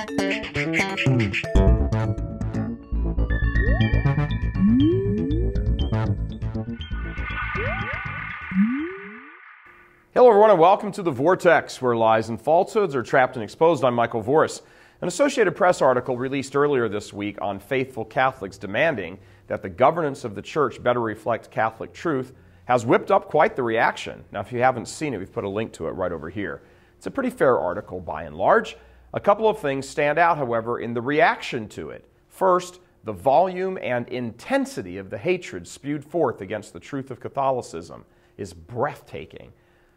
Hello everyone and welcome to The Vortex, where lies and falsehoods are trapped and exposed. I'm Michael Voris. An Associated Press article released earlier this week on faithful Catholics demanding that the governance of the church better reflect Catholic truth has whipped up quite the reaction. Now, if you haven't seen it, we've put a link to it right over here. It's a pretty fair article by and large. A couple of things stand out, however, in the reaction to it. First, the volume and intensity of the hatred spewed forth against the truth of Catholicism is breathtaking.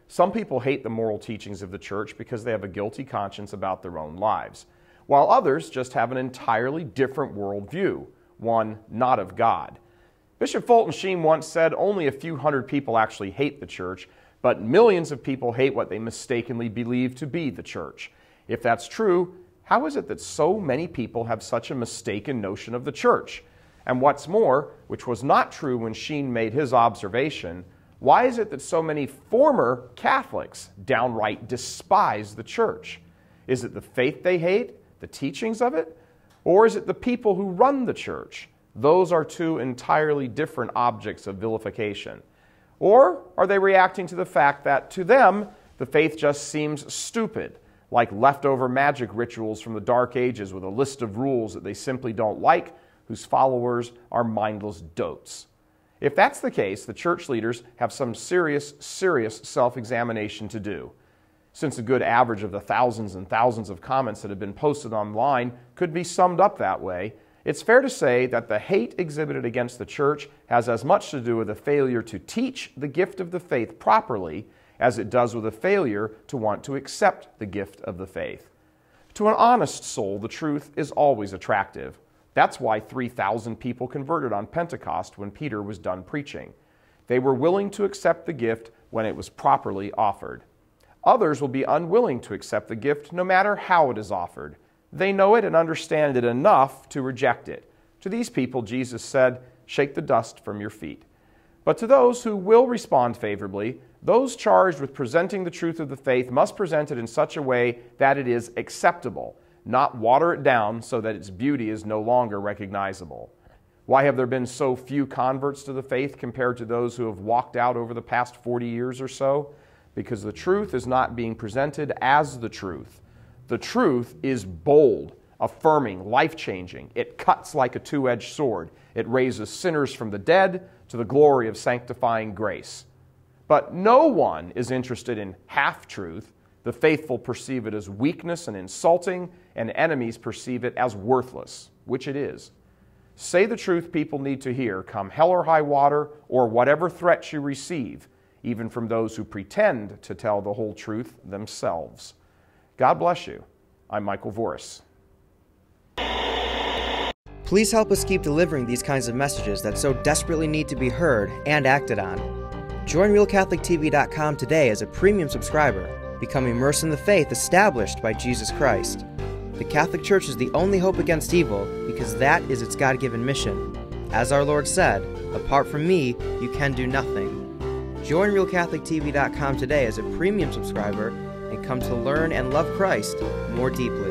Some people hate the moral teachings of the church because they have a guilty conscience about their own lives, while others just have an entirely different worldview, one not of God. Bishop Fulton Sheen once said only a few hundred people actually hate the church, but millions of people hate what they mistakenly believe to be the church. If that's true, how is it that so many people have such a mistaken notion of the church? And what's more, which was not true when Sheen made his observation, why is it that so many former Catholics downright despise the church? Is it the faith they hate, the teachings of it? Or is it the people who run the church? Those are two entirely different objects of vilification. Or are they reacting to the fact that to them, the faith just seems stupid, like leftover magic rituals from the Dark Ages with a list of rules that they simply don't like, whose followers are mindless dotes? If that's the case, the church leaders have some serious self-examination to do. Since a good average of the thousands and thousands of comments that have been posted online could be summed up that way, it's fair to say that the hate exhibited against the church has as much to do with a failure to teach the gift of the faith properly as it does with a failure to want to accept the gift of the faith. To an honest soul, the truth is always attractive. That's why 3,000 people converted on Pentecost when Peter was done preaching. They were willing to accept the gift when it was properly offered. Others will be unwilling to accept the gift no matter how it is offered. They know it and understand it enough to reject it. To these people, Jesus said, "Shake the dust from your feet." But to those who will respond favorably, those charged with presenting the truth of the faith must present it in such a way that it is acceptable, not water it down so that its beauty is no longer recognizable. Why have there been so few converts to the faith compared to those who have walked out over the past 40 years or so? Because the truth is not being presented as the truth. The truth is bold, affirming, life-changing. It cuts like a two-edged sword. It raises sinners from the dead to the glory of sanctifying grace. But no one is interested in half-truth. The faithful perceive it as weakness and insulting, and enemies perceive it as worthless, which it is. Say the truth people need to hear, come hell or high water, or whatever threats you receive, even from those who pretend to tell the whole truth themselves. God bless you. I'm Michael Voris. Please help us keep delivering these kinds of messages that so desperately need to be heard and acted on. Join RealCatholicTV.com today as a premium subscriber. Become immersed in the faith established by Jesus Christ. The Catholic Church is the only hope against evil because that is its God-given mission. As our Lord said, "Apart from me, you can do nothing." Join RealCatholicTV.com today as a premium subscriber and come to learn and love Christ more deeply.